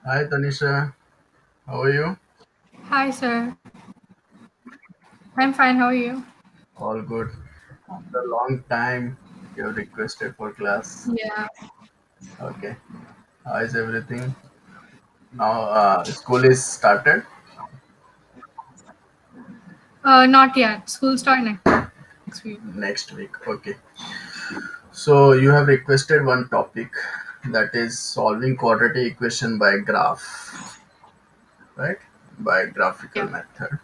Hi Tanisha, how are you? Hi, sir. I'm fine. How are you? All good. After a long time, you have requested for class. Yeah. Okay. How is everything? Now, school is started Not yet. School start next week. next week. Okay. So you have requested one topic, that is solving quadratic equation by graph, right? By graphical Yeah. method.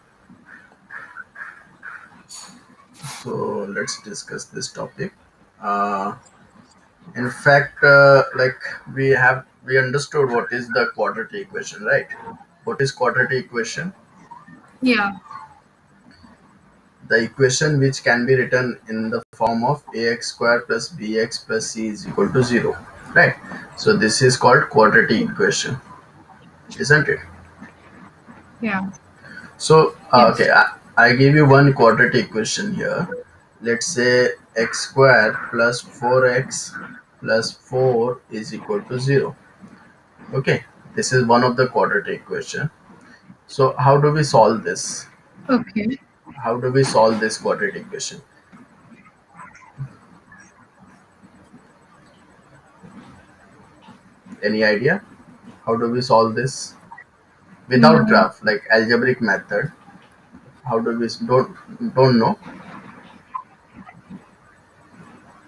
So let's discuss this topic. Uh, in fact, we understood what is the quadratic equation, right? What is quadratic equation? Yeah. The equation which can be written in the form of ax square plus bx plus c is equal to 0, right? So this is called quadratic equation, isn't it? Yeah. So okay, Yes. I give you one quadratic equation here. Let's say x square plus 4x plus 4 is equal to 0. Okay, this is one of the quadratic equation. So how do we solve this? Okay. How do we solve this quadratic equation? Any idea? How do we solve this? Without No. graph, like algebraic method. How do we don't know?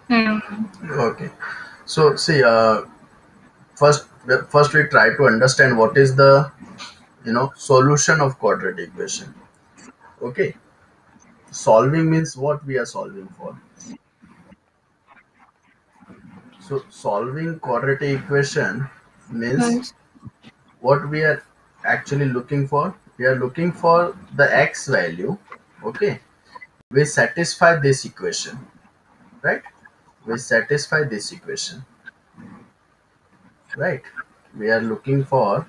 I don't know. Okay, so see, first first we try to understand what is the solution of quadratic equation. Okay, solving means what we are solving for. So solving quadratic equation means Yes. what we are actually looking for. We are looking for the x value. Okay, we satisfy this equation, right? We satisfy this equation, right? We are looking for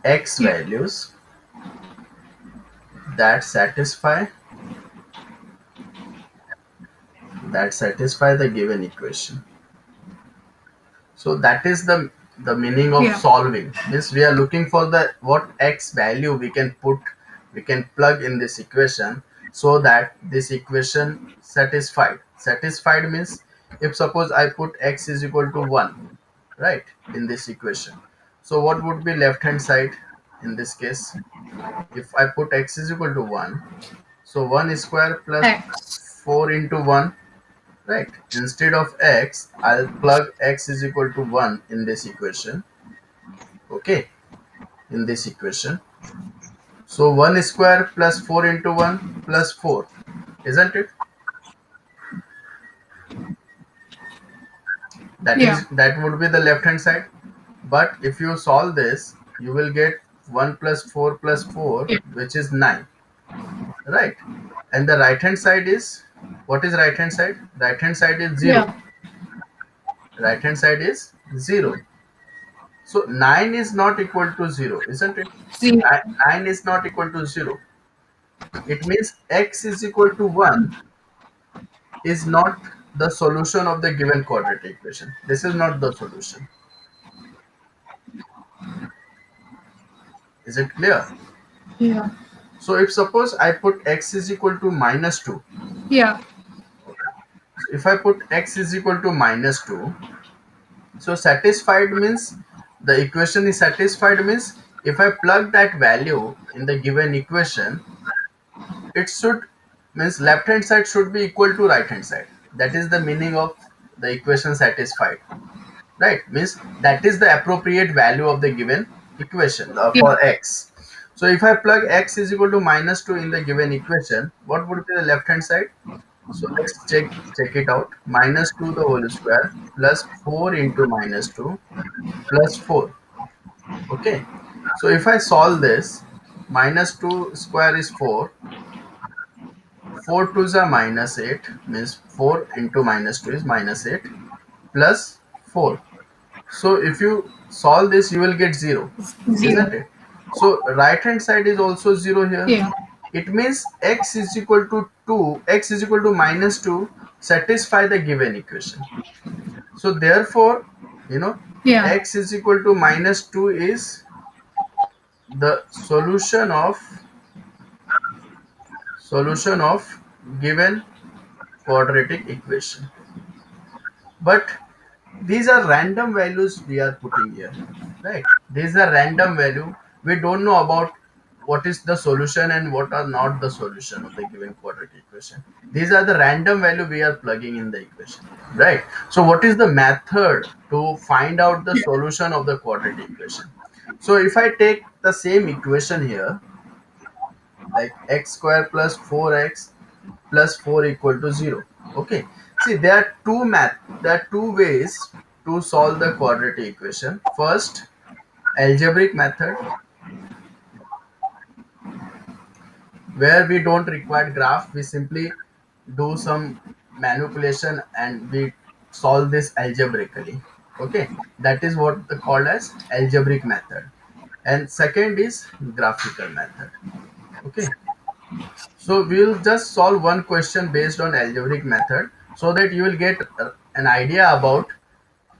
x Yeah. values that satisfy the given equation. So that is the meaning of Yeah. solving. Means we are looking for the what x value we can plug in this equation so that this equation satisfied means, if suppose I put x is equal to 1, right, in this equation, so what would be left hand side in this case? If I put x is equal to 1, so 1 square plus X. 4 into 1, right? Instead of x, I'll plug x is equal to 1 in this equation. Okay, in this equation. So 1 square plus 4 into 1 plus 4, isn't it? Yeah. That would be the left hand side. But if you solve this, you will get 1 plus 4, Yeah. which is 9, right? And the right hand side is, what is right hand side? Right hand side is 0. Yeah. Right hand side is 0. So 9 is not equal to 0, isn't it? Zero. 9 is not equal to 0. It means x is equal to 1 is not the solution of the given quadratic equation. This is not the solution. Is it clear? Yeah. So if suppose I put x is equal to minus 2. Yeah. So if I put x is equal to minus 2, so satisfied means the equation is satisfied means if I plug that value in the given equation, it should means left hand side should be equal to right hand side. That is the meaning of the equation satisfied, right? Means that is the appropriate value of the given equation Yeah. for x. So if I plug x is equal to minus 2 in the given equation, what would be the left hand side? So let's check it out. Minus 2 the whole square plus 4 into minus 2 plus 4. Okay, so if I solve this, minus 2 square is 4, 4 twos are minus 8, means 4 into minus 2 is minus 8 plus 4. So if you solve this, you will get 0, Zero. isn't it? So right hand side is also 0 here. Yeah. It means x is equal to 2, x is equal to minus 2 satisfy the given equation. So therefore, you know, Yeah. x is equal to minus 2 is the solution of given quadratic equation. But these are random values we are putting here, right? These are random value. We don't know about what is the solution and what are not the solution of the given quadratic equation. These are the random value we are plugging in the equation, right? So what is the method to find out the solution of the quadratic equation? So if I take the same equation here, like x square plus 4x plus 4 equal to 0. Okay, see, there are two ways to solve the quadratic equation. First, algebraic method, where we don't require graph, we simply do some manipulation and we solve this algebraically. Okay, that is what they called as algebraic method. And second is graphical method. Okay, so we'll just solve one question based on algebraic method so that you will get an idea about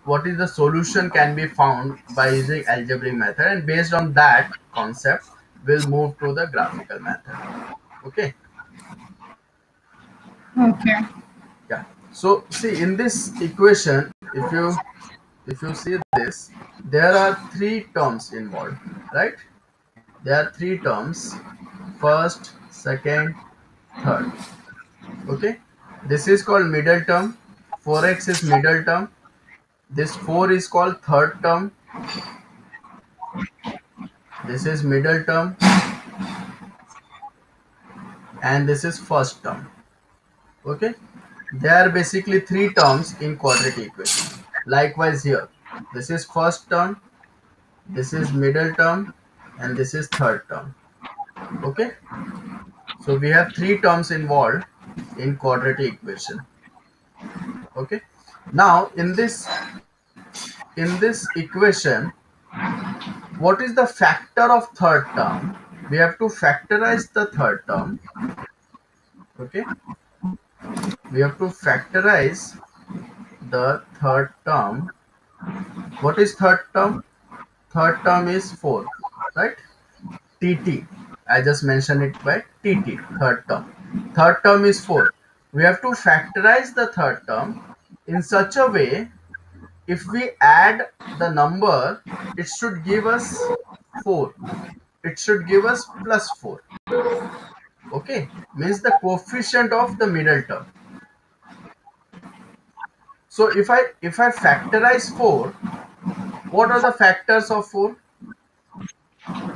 what is the solution can be found by using algebraic method, and based on that concept we'll move to the graphical method. Okay. Okay. Yeah. So see, in this equation, if you see this, there are three terms involved, right? There are three terms: first, second, third. Okay, this is called middle term. 4x is middle term. This 4 is called third term. This is middle term, and this is first term. Okay, there are basically three terms in quadratic equation. Likewise here, this is first term, this is middle term, and this is third term. Okay, so we have three terms involved in quadratic equation. Okay, now in this equation, what is the factor of third term? We have to factorize the third term. Okay, we have to factorize the third term. What is third term? Third term is 4, right? TT. I just mentioned it by TT, third term. Third term is 4. We have to factorize the third term in such a way, if we add the number, it should give us 4. It should give us plus 4. Okay, means the coefficient of the middle term. So if I factorize 4, what are the factors of 4?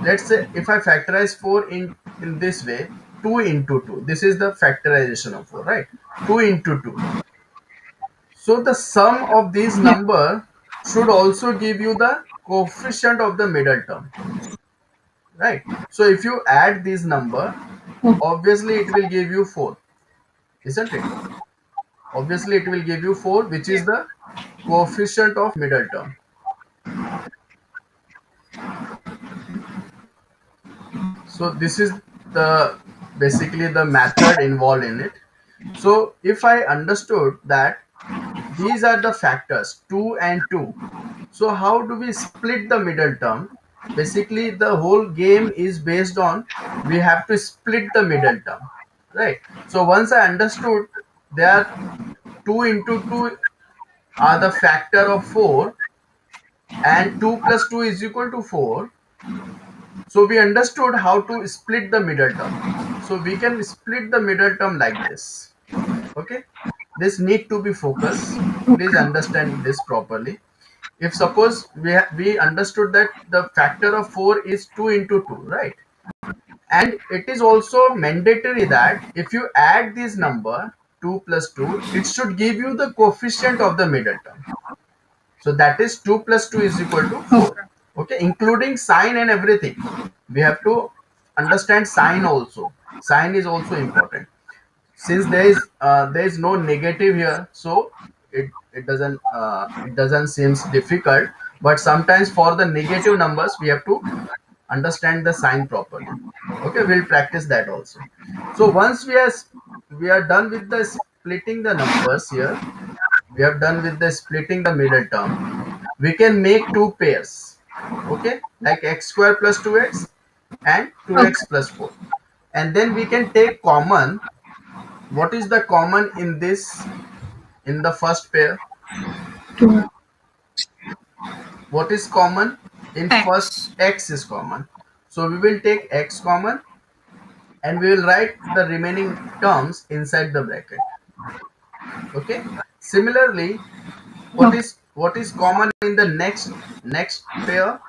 Let's say if I factorize 4 in this way, 2 into 2, this is the factorization of 4, right? 2 into 2. So the sum of these Yeah. number should also give you the coefficient of the middle term, right? So if you add these number, obviously it will give you 4, isn't it? Obviously it will give you 4, which is the coefficient of middle term. So this is the basically the method involved in it. So if I understood that these are the factors 2 and 2, so how do we split the middle term? Basically the whole game is based on we have to split the middle term, right? So once I understood there are 2 into 2 are the factor of 4 and 2 plus 2 is equal to 4. So we understood how to split the middle term. So we can split the middle term like this. Okay, this need to be focused. Please understand this properly. If suppose we understood that the factor of 4 is 2 into 2, right? And it is also mandatory that if you add this number 2 plus 2, it should give you the coefficient of the middle term. So that is 2 plus 2 is equal to 4. Okay, including sign and everything. We have to understand sign also. Sign is also important. Since there is no negative here, so it doesn't seems difficult. But sometimes for the negative numbers, we have to understand the sign properly. Okay, we'll practice that also. So once we are done with the splitting the numbers here, we have done with the splitting the middle term. we can make two pairs. Okay, like x square plus 2x and 2x plus 4. And then we can take common. What is the common in this, in the first pair? Two. What is common in first? X. X is common. So we will take x common and we will write the remaining terms inside the bracket. Okay. Similarly, Okay. what is common in the next pair?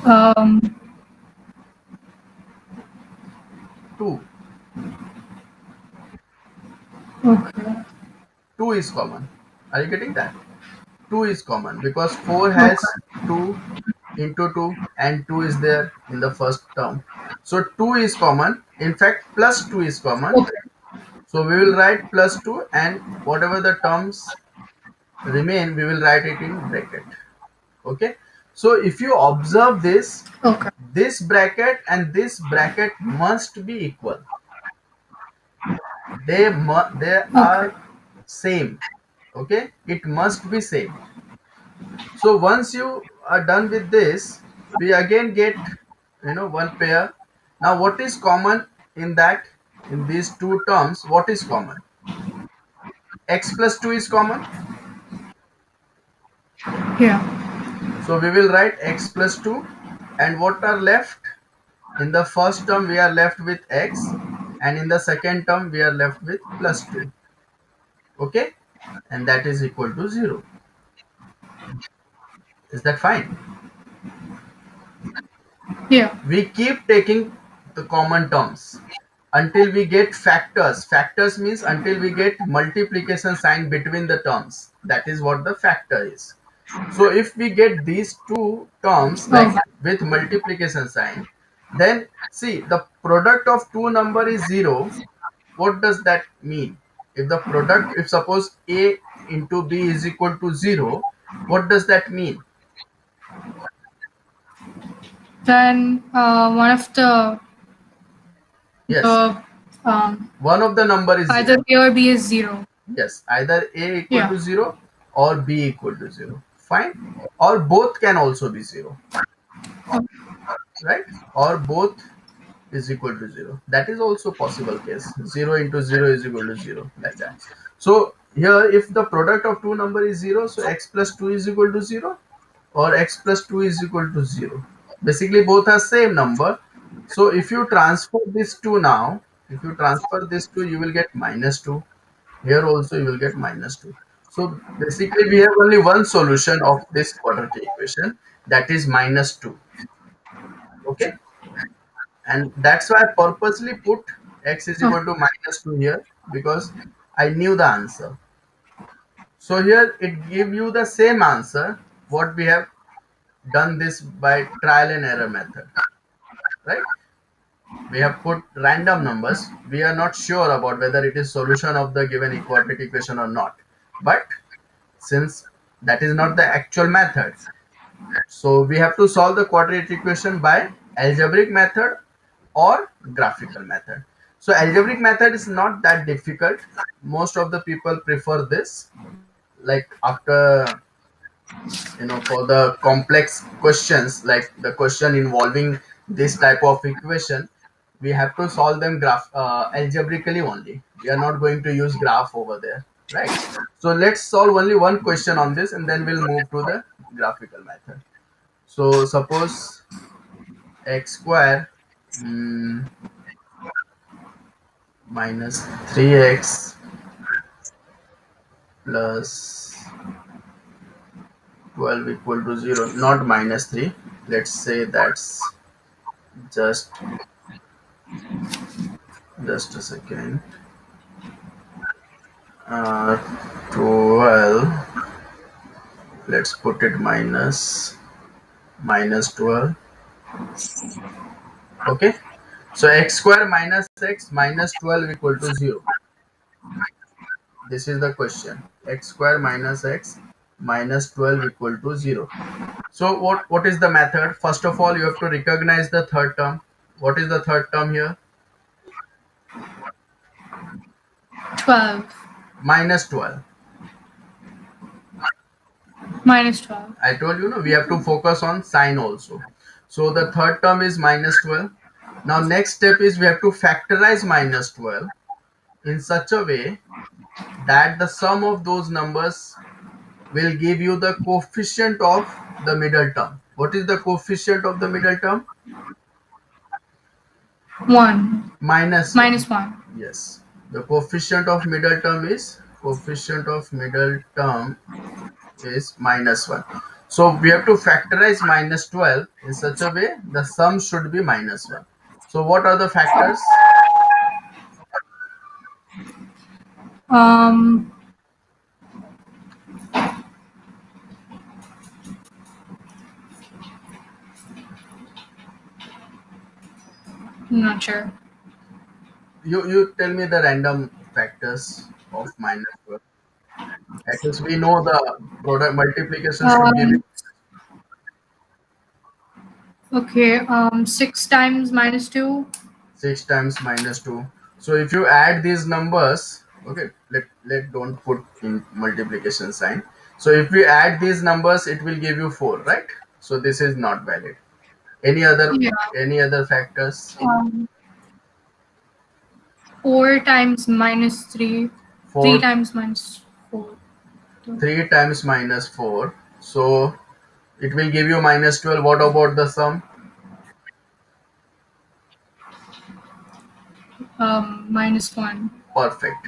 Um. 2. Okay. 2 is common. Are you getting that? 2 is common because 4 Okay. has 2 into 2 and 2 is there in the first term. So 2 is common. In fact, plus 2 is common. Okay. So we will write plus 2 and whatever the terms remain, we will write it in bracket. Okay. So if you observe this, Okay. this bracket and this bracket must be equal. They Okay. are same. Okay. It must be same. So once you are done with this, we again get, one pair. Now what is common in that, in these two terms? What is common? X plus 2 is common. Yeah. So we will write x plus 2. And what are left? In the first term we are left with x, and in the second term we are left with plus 2. Okay, and that is equal to 0. Is that fine? Yeah. We keep taking the common terms until we get factors. Factors means until we get multiplication sign between the terms. That is what the factor is. So if we get these two terms like Okay. with multiplication sign, then see the product of two number is 0. What does that mean? If the product, if suppose a into b is equal to 0, what does that mean? Then one of Yes, the one of the number is either 0. A or B is 0. Yes, either a equal Yeah. to 0 or b equal to 0. Fine. Or both can also be 0. Right? Or both is equal to 0. That is also possible case. 0 into 0 is equal to 0, like that. So here if the product of two number is 0, so x plus 2 is equal to 0 or x plus 2 is equal to 0. Basically both are same number. So if you transfer this 2 now, if you transfer this 2, you will get minus 2. Here also you will get minus 2. So basically we have only one solution of this quadratic equation, that is minus 2. Okay. And that's why I purposely put x is Okay. equal to minus 2 here, because I knew the answer. So here it give you the same answer what we have done this by trial and error method, right? We have put random numbers. We are not sure about whether it is solution of the given quadratic equation or not, but since that is not the actual method, so we have to solve the quadratic equation by algebraic method or graphical method. So algebraic method is not that difficult. Most of the people prefer this. Like after, for the complex questions, like the question involving this type of equation, we have to solve them algebraically only. We are not going to use graph over there, right? So let's solve only one question on this and then we'll move to the graphical method. So suppose x square minus 3x plus 12 equal to 0, not minus 3. Let's say that's just a second. 12, let's put it minus 12. Okay, so x square minus x minus 12 equal to 0. This is the question. X square minus x minus 12 equal to 0. So what is the method? First of all, you have to recognize the third term. What is the third term here? 12. Minus 12. Minus 12. I told you, no, we have to focus on sign also. So the third term is minus 12. Now next step is we have to factorize minus 12 in such a way that the sum of those numbers will give you the coefficient of the middle term. What is the coefficient of the middle term? 1. Minus 1. Minus 1. Yes. The coefficient of middle term is minus 1. So we have to factorize minus 12 in such a way the sum should be minus 1. So what are the factors? Um, I'm not sure. You tell me the random factors of minus 12. At least we know the product multiplication should give you Okay. 6 times minus 2. 6 times minus 2. So if you add these numbers, okay, let don't put in multiplication sign. So if we add these numbers, it will give you 4, right? So this is not valid. Any other Yeah. any other factors? 4 times minus 3. 3 4 times minus 4. 3 times minus 4. So it will give you minus 12. What about the sum? Minus 1. Perfect.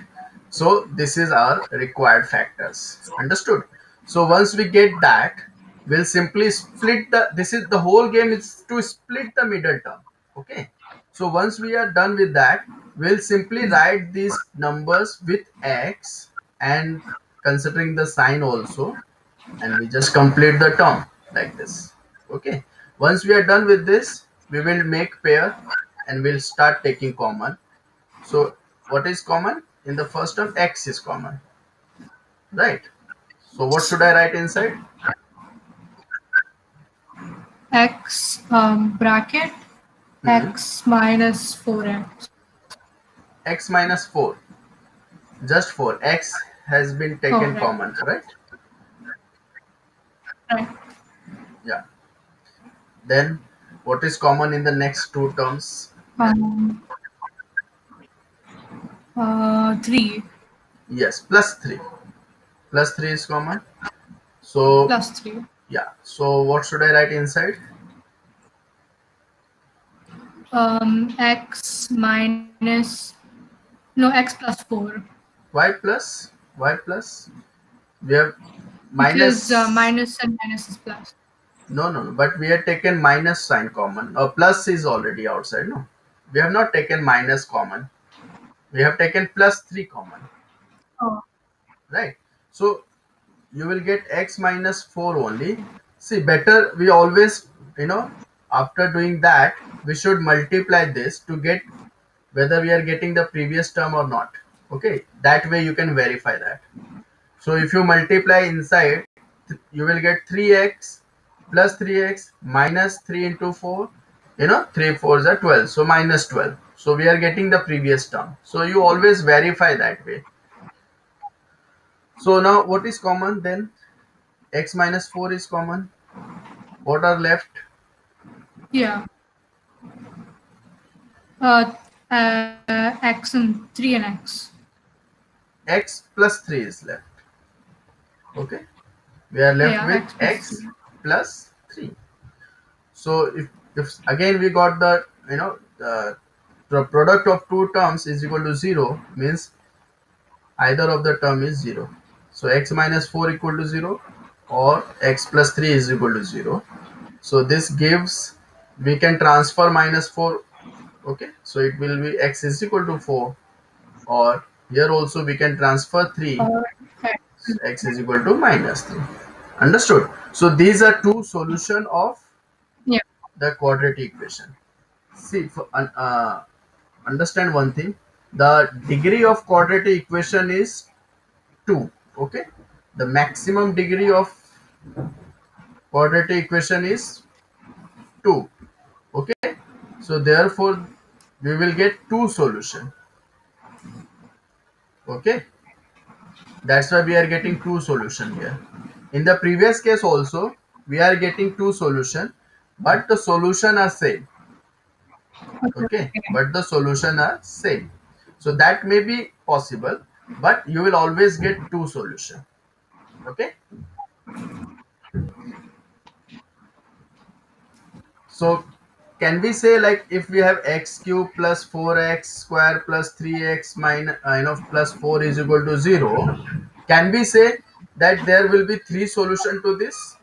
So this is our required factors. Understood? So once we get that, we'll simply split this is the whole game is to split the middle term. Okay. So once we are done with that, we'll simply write these numbers with x and considering the sign also, and we just complete the term like this. Okay. Once we are done with this, we will make pair and we'll start taking common. So what is common? In the first term, x is common, right? So what should I write inside? X bracket x minus 4x. X minus 4. Just 4. X has been taken right. common, right? Right. Yeah. Then what is common in the next two terms? 3. Yes, plus 3. Plus 3 is common. So Plus 3. yeah. So what should I write inside? X minus, no, x plus 4. Y plus? Y plus? We have minus. Because minus and minus is plus. No. But we have taken minus sign common. Plus is already outside. No, we have not taken minus common. We have taken plus 3 common. Oh. Right. So you will get x minus 4 only. See, better we always, after doing that, we should multiply this to get whether we are getting the previous term or not. Okay. That way you can verify that. So if you multiply inside, you will get 3x plus 3x minus 3 into 4. 3 4s are 12. So minus 12. So we are getting the previous term. So you always verify that way. So now what is common then? X minus 4 is common. What are left? Yeah. X and 3 and x. X plus 3 is left. Okay. We are left with x plus 3. So if again we got the the product of two terms is equal to 0, means either of the term is 0. So x minus 4 equal to 0 or x plus 3 is equal to 0. So this gives, we can transfer minus 4. Okay, so it will be x is equal to 4, or here also we can transfer 3. X is equal to minus 3. Understood? So these are two solution of the quadratic equation. See, understand one thing. The degree of quadratic equation is 2. Okay, the maximum degree of quadratic equation is 2. Okay, so therefore we will get two solution. Okay, that's why we are getting two solution here. In the previous case also, we are getting two solution, but the solution are same. Okay, but the solution are same. So that may be possible, but you will always get two solution. Okay. So can we say, like, if we have x cube plus 4x square plus 3x minus plus 4 is equal to 0, can we say that there will be three solution to this?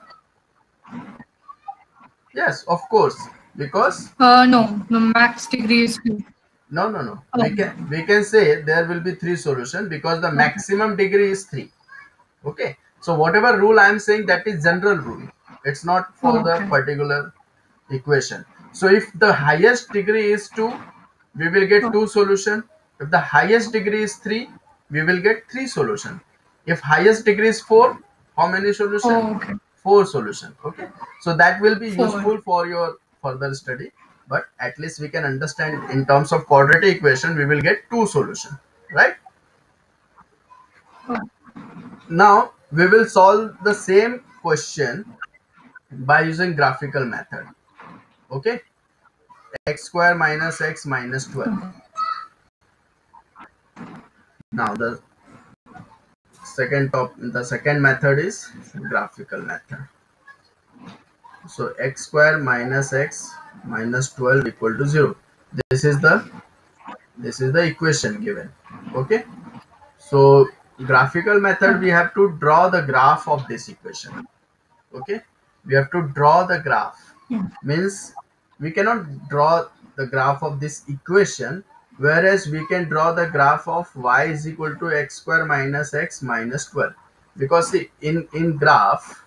Yes, of course, because No, the max degree is 2. no. Oh, We can say there will be three solution because the okay. maximum degree is 3. Okay, so whatever rule I am saying, that is general rule. It's not for Oh, the okay. particular equation. So if the highest degree is 2, we will get Oh, two solution. If the highest degree is 3, we will get three solution. If highest degree is 4, how many solution? okay. 4 solution. Okay, so that will be 4. useful for your further study, but at least we can understand in terms of quadratic equation we will get two solution, right? Oh, Now we will solve the same question by using graphical method. Okay, x square minus x minus 12. Now the second method is graphical method. So x square minus x minus 12 equal to 0. This is the equation given. Okay, so graphical method, we have to draw the graph of this equation. Okay, we have to draw the graph. yeah. Means we cannot draw the graph of this equation, whereas we can draw the graph of y is equal to x square minus x minus 12. Because see, in graph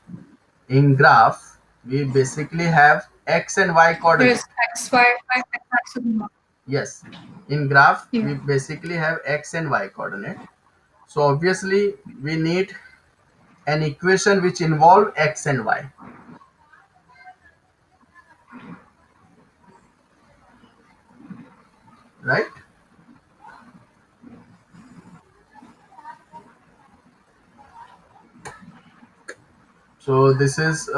we basically have x and y coordinate. There's x, y, y, x, y. Yes, in graph Yeah. we basically have x and y coordinate. So obviously we need an equation which involve x and y, right? So this is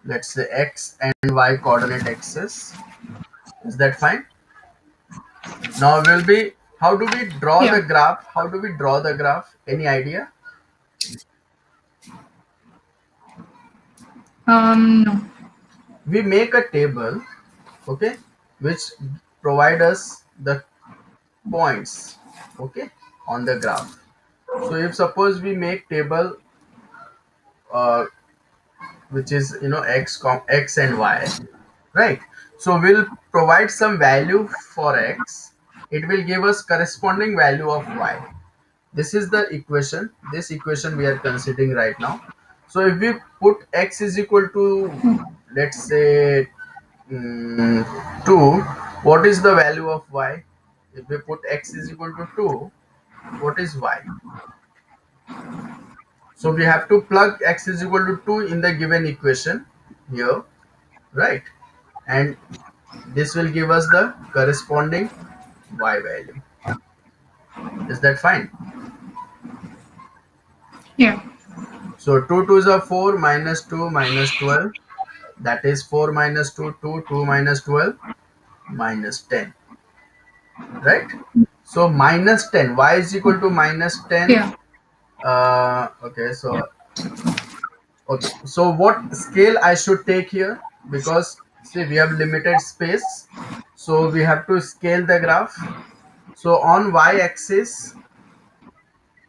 let's say x and y coordinate axis. Is that fine? Now will be, how do we draw the Yeah. graph? How do we draw the graph? Any idea? No. We make a table, okay, which provide us the points, okay, on the graph. So if suppose we make table uh, which is x and y, right? So we'll provide some value for x, it will give us corresponding value of y. This is the equation, this equation we are considering right now. So if we put x is equal to, let's say, 2, what is the value of y? If we put x is equal to 2, what is y? So we have to plug x is equal to 2 in the given equation here, right? And this will give us the corresponding y value. Is that fine? Yeah. So 2 2s are 4, minus 2 minus 12. That is 4 minus 2, 2, 2 minus 12, minus 10. Right? So minus 10. Y is equal to minus 10. Yeah. Okay, so what scale I should take here? Because see, we have limited space, so we have to scale the graph. So on y-axis,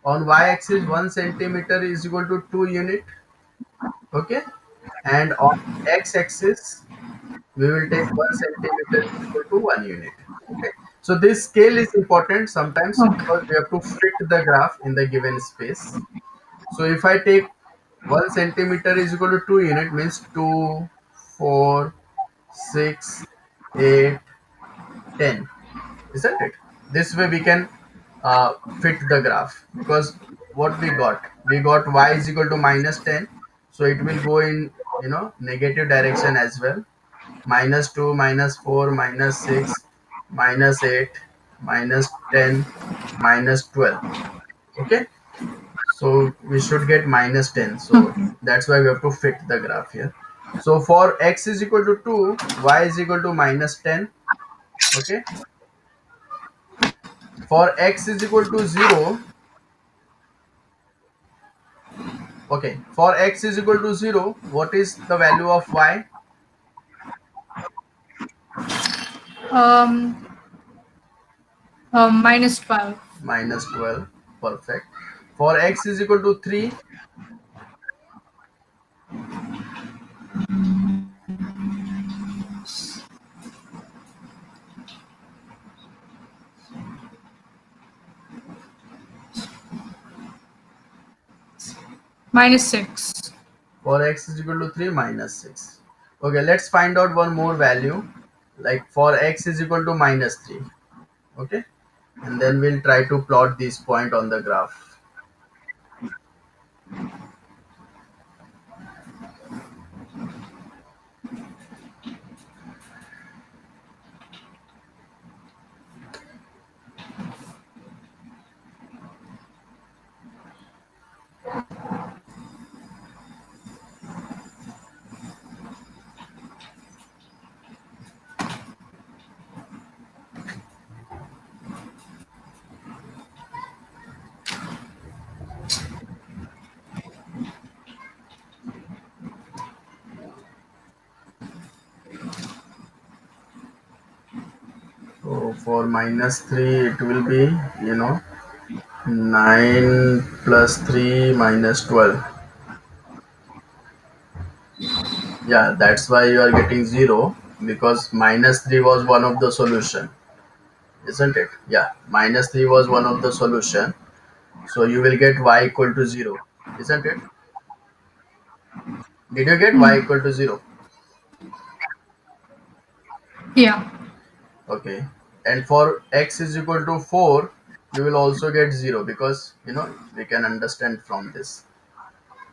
1 centimeter is equal to 2 unit. Okay, and on x-axis we will take 1 centimeter is equal to 1 unit. Okay, so this scale is important sometimes Okay. because we have to fit the graph in the given space. So if I take 1 centimeter is equal to 2 unit, means 2, 4, 6, 8, 10, isn't it? This way we can fit the graph, because what we got y is equal to minus 10, so it will go in negative direction as well. Minus 2, minus 4, minus 6, minus 8, minus 10, minus 12. Okay, So we should get minus 10. So that's why we have to fit the graph here. So for x is equal to 2, y is equal to minus 10. Okay. For x is equal to 0. Okay. For x is equal to 0, what is the value of y? Um, minus 12. Minus 12. Perfect. For x is equal to 3. Minus 6. For x is equal to 3, minus 6. Okay, let's find out one more value. Like for x is equal to minus 3. Okay. And then we'll try to plot this point on the graph. So for minus 3, it will be, 9 plus 3 minus 12. Yeah, that's why you are getting 0, because minus 3 was one of the solution, isn't it? Yeah, minus 3 was one of the solution. So you will get y equal to 0, isn't it? Did you get y equal to 0? Yeah. Okay. And for x is equal to 4, you will also get 0, because we can understand from this.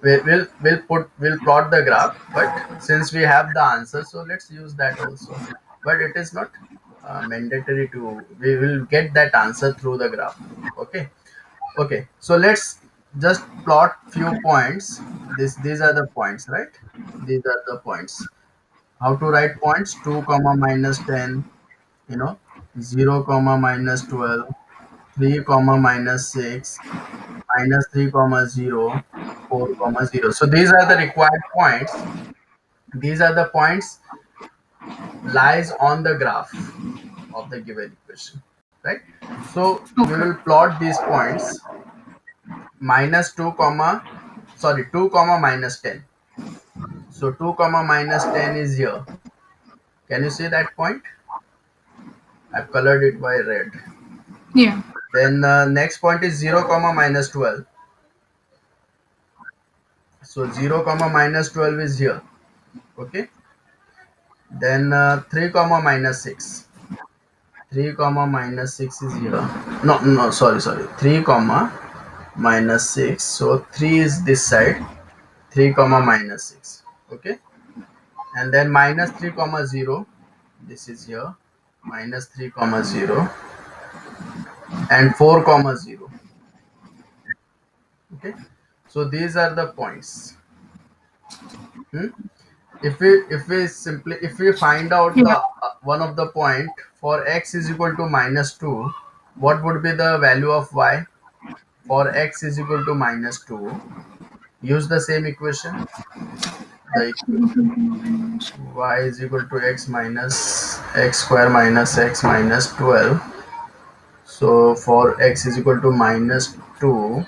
We'll plot the graph, but since we have the answer, so let's use that also. But it is not mandatory to. We will get that answer through the graph. Okay. Okay. So let's just plot few points. These are the points, right? These are the points. How to write points? 2 comma minus 10. You know, 0 comma minus 12. 3 comma minus 6. Minus 3 comma 0, 4 comma 0. So these are the required points. These are the points lies on the graph of the given equation, right? So we Okay. will plot these points. Minus 2 comma, sorry, 2 comma minus 10. So 2 comma minus 10 is here. Can you see that point? I've colored it by red. Yeah. Then next point is 0 comma minus 12. So 0 comma minus 12 is here. Okay. Then 3 comma minus 6. 3 comma minus 6 is here. No, sorry. 3 comma minus 6. So 3 is this side. 3 comma minus 6. Okay. And then minus 3 comma 0. This is here. Minus 3 comma 0. And 4 comma 0. Okay. So these are the points. Hmm? If we find out the Yeah. one of the point for x is equal to minus 2, what would be the value of y? For x is equal to minus 2, use the same equation. The equation y is equal to x minus x square minus x minus 12. So for x is equal to minus 2,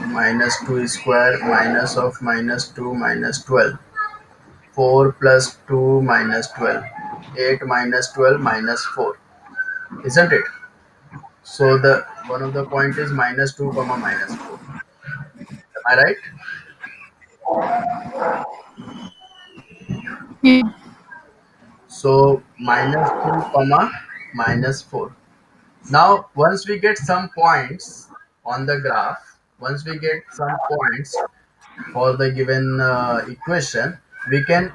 minus 2 square minus of minus 2 minus 12. 4 plus 2 minus 12. 8 minus 12 minus 4. Isn't it? So the one of the point is minus 2 comma minus 4. Am I right? Yeah. So minus 2 comma minus 4. Now once we get some points on the graph, once we get some points for the given equation, we can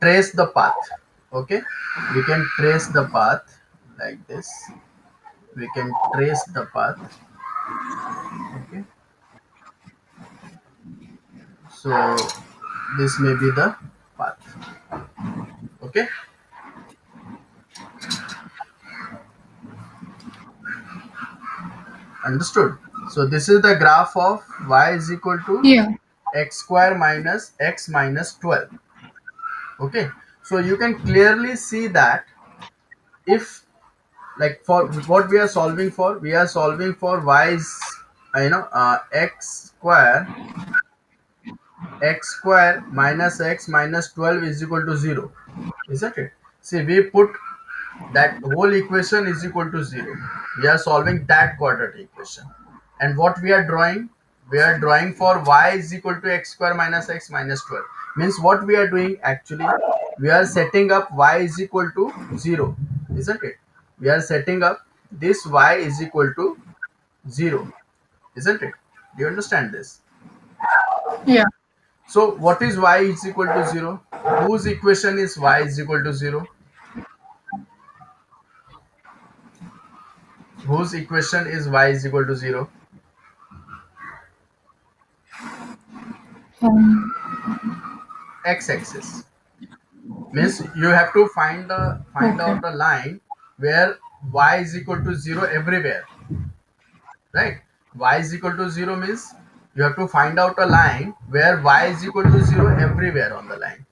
trace the path. Okay, we can trace the path like this. We can trace the path. So this may be the path. Okay. Understood. So this is the graph of y is equal to Yeah. x square minus x minus 12. Okay. So you can clearly see that if, like, for what we are solving for, we are solving for y is x square minus x minus 12 is equal to 0, isn't it? See, we put that whole equation is equal to 0. We are solving that quadratic equation. And what we are drawing? We are drawing for y is equal to x square minus x minus 12. Means what we are doing actually, we are setting up y is equal to 0, isn't it? We are setting up this y is equal to 0, isn't it? Do you understand this? Yeah. So what is y is equal to 0? Whose equation is y is equal to 0? Whose equation is y is equal to 0? Um, X-axis. Means you have to find okay. out a line where y is equal to 0 everywhere, right? Y is equal to 0 means you have to find out a line where y is equal to 0 everywhere on the line.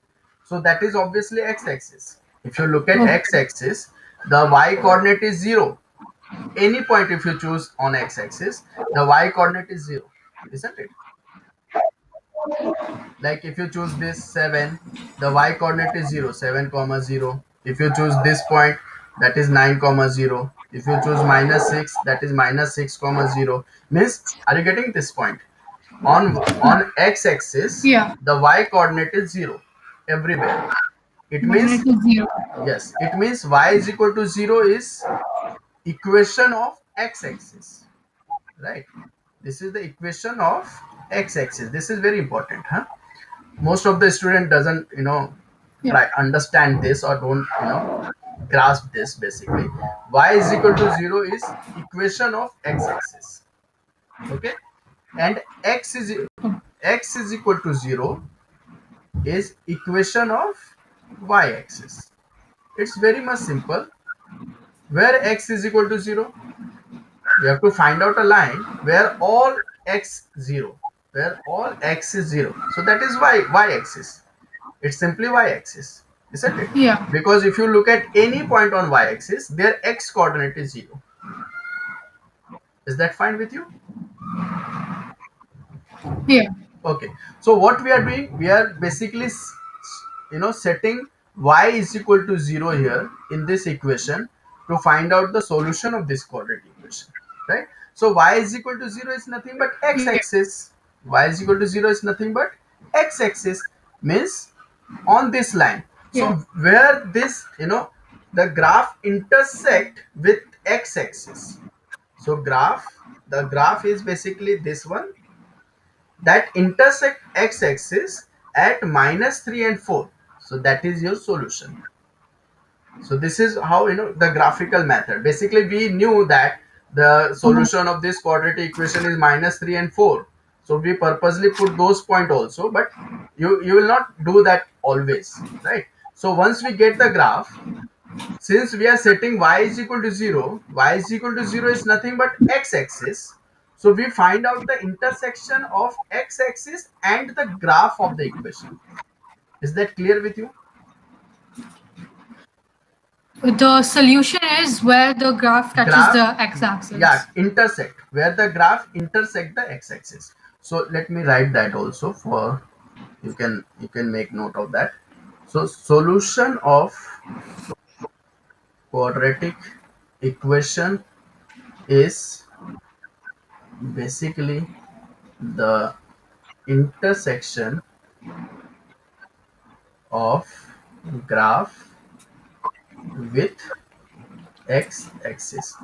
So that is obviously x-axis. If you look at Okay. x-axis, the y coordinate is 0. Any point if you choose on x-axis, the y coordinate is 0, isn't it? Like if you choose this 7, the y coordinate is 0, 7 comma 0. If you choose this point, that is 9 comma 0. If you choose minus 6, that is minus 6 comma 0. Means, are you getting this point? On x-axis, Yeah. the y coordinate is 0 everywhere. It means, Coordinate is 0. yes, it means y is equal to 0 is equation of x-axis, right? This is the equation of x-axis. This is very important, huh? Most of the student doesn't Yeah. understand this or don't grasp this. Basically, y is equal to 0 is equation of x-axis. Okay. And x is equal to 0 is equation of y-axis. It's very much simple. Where x is equal to 0, you have to find out a line where all x 0, where all x is 0. So that is y-axis. It's simply y-axis, isn't it? Yeah. Because if you look at any point on y-axis, their x coordinate is 0. Is that fine with you? Yeah. Okay. So what we are doing, we are basically setting y is equal to 0 here in this equation to find out the solution of this quadratic equation, right? So y is equal to 0 is nothing but x-axis. Y is equal to 0 is nothing but x-axis, means on this line. So Yeah. where this the graph intersect with x-axis. So the graph is basically this one that intersect x-axis at -3 and 4. So that is your solution. So this is how the graphical method. Basically, we knew that the solution of this quadratic equation is -3 and 4. So we purposely put those point also, but you will not do that always, right? So once we get the graph, since we are setting y is equal to 0, y is equal to 0 is nothing but x-axis. So we find out the intersection of x-axis and the graph of the equation. Is that clear with you? The solution is where the graph touches the x-axis. Yeah, intersect, where the graph intersect the x-axis. So let me write that also for you can make note of that. So solution of quadratic equation is basically the intersection of graph with x-axis.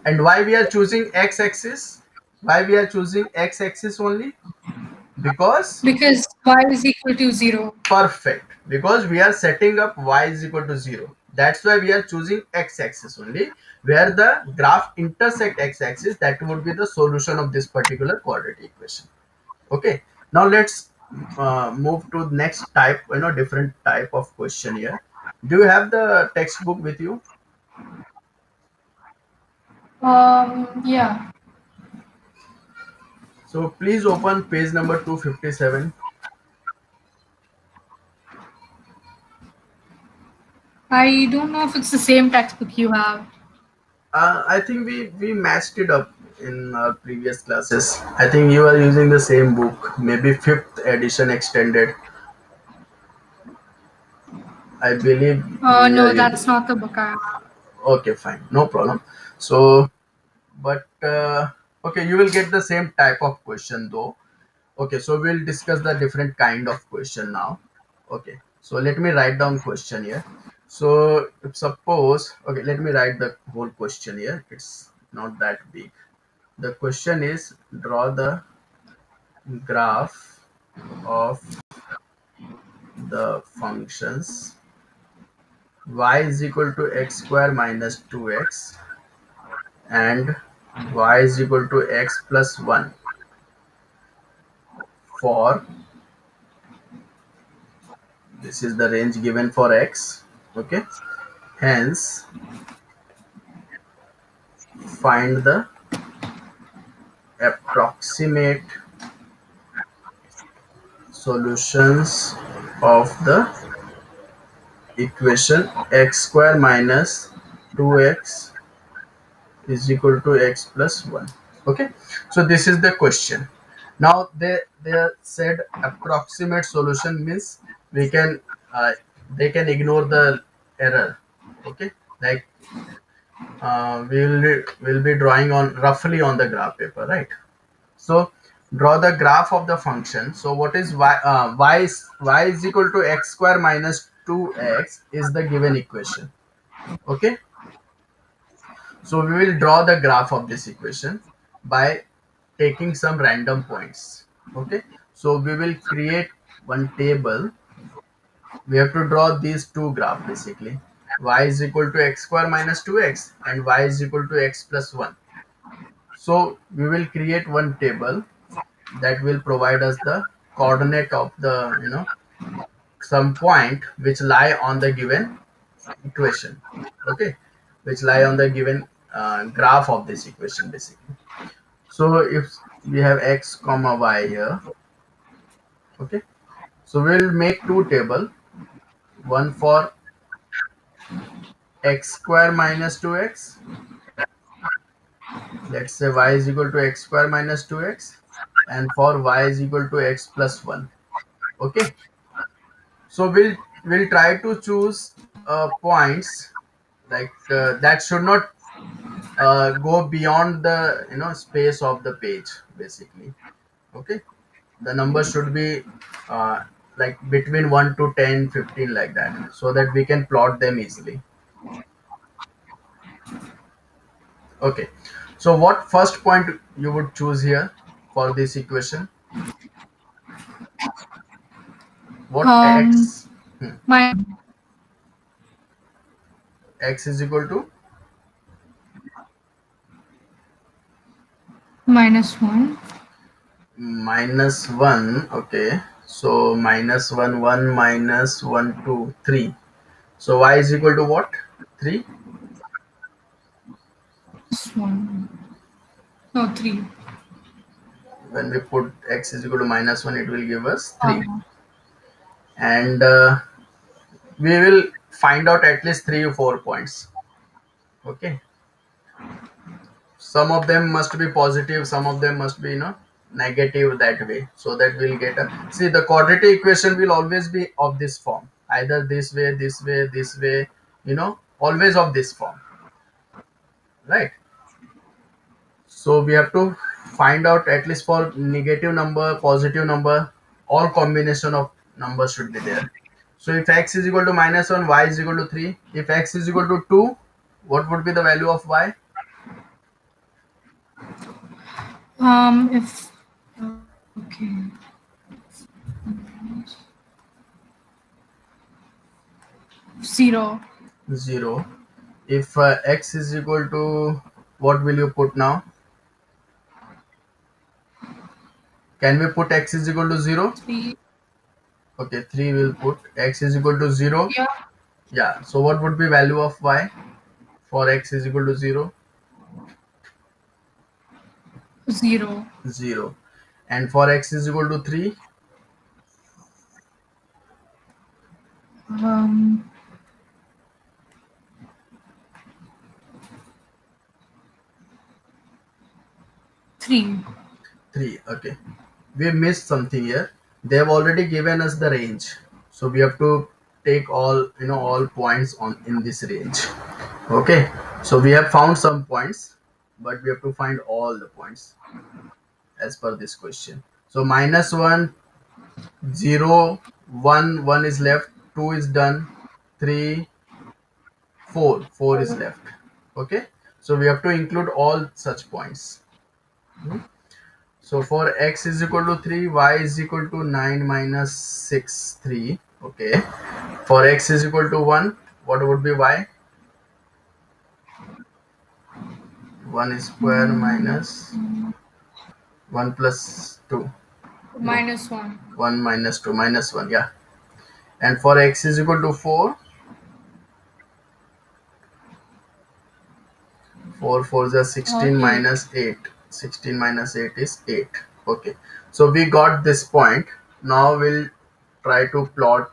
And why we are choosing x-axis? Why we are choosing x-axis only? Because y is equal to 0. Perfect. Because we are setting up y is equal to 0. That's why we are choosing x-axis only, where the graph intersect x-axis. That would be the solution of this particular quadratic equation. Okay. Now let's move to next type, different type of question here. Do you have the textbook with you? Yeah. So please open page number 257. I don't know if it's the same textbook you have. I think we matched it up in our previous classes. I think you are using the same book, maybe fifth edition extended. I believe we are No, using. that's not the book I have. Okay, fine, no problem. So, but okay, you will get the same type of question though. Okay, so we'll discuss the different kind of question now. Okay, so let me write down question here. So if suppose, okay, let me write the whole question here. It's not that big. The question is, draw the graph of the functions y is equal to x square minus 2x and y is equal to x plus 1 for, this is the range given for x. Okay, hence find the approximate solutions of the equation x square minus 2x is equal to x plus 1. Okay, so this is the question. Now they said approximate solution means we can they can ignore the error. Okay, like we'll be drawing on roughly on the graph paper, right? So draw the graph of the function. So what is y? Y is equal to x square minus 2x is the given equation. Okay, so we will draw the graph of this equation by taking some random points. Okay, so we will create one table. We have to draw these two graphs basically. Y is equal to x square minus 2x and y is equal to x plus 1. So we will create one table that will provide us the coordinate of the some point which lie on the given equation. Okay, which lie on the given graph of this equation basically. So if we have x comma y here, okay, so we'll make two table, one for x square minus 2x, let's say y is equal to x square minus 2x, and for y is equal to x plus 1. Okay, so we'll try to choose points like that should not go beyond the space of the page basically. Okay, the number should be uh, like between 1 to 10, 15, like that, so that we can plot them easily. Okay, so what first point you would choose here for this equation? What Um, x? my X is equal to -1. -1. Okay, so -1, 1 minus 1, 2, 3. So y is equal to what? 3. -1. No, 3. When we put x is equal to -1, it will give us 3. Uh, And we will find out at least 3 or 4 points. Okay, some of them must be positive, some of them must be negative, that way, so that we'll get a, see, the quadratic equation will always be of this form, either this way, this way, this way, always of this form, right? So we have to find out at least for negative number, positive number, all combination of numbers should be there. So if x is equal to -1, y is equal to 3. If x is equal to 2, what would be the value of y? if okay, 0. 0. If x is equal to, what will you put now? Can we put x is equal to 0? 3. Okay, 3 will put x is equal to 0. Yeah. Yeah, so what would be value of y for x is equal to 0? 0. 0. And for x is equal to 3? 3. 3. Okay. We missed something here. They have already given us the range. So we have to take all points on in this range. Okay. So we have found some points, but we have to find all the points as per this question. So minus 1, 0, 1, 1 is left, 2 is done, 3, 4, 4 is left. Okay. So we have to include all such points. Hmm? So for x is equal to 3, y is equal to 9 minus 6, 3. Okay. For x is equal to 1, what would be y? 1 square minus 1 plus 2. No, Minus 1. 1 minus 2, minus 1, yeah. And for x is equal to 4, 4 4 is 16 8. minus 8. 16 minus 8 is 8. Okay. So we got this point. Now we'll try to plot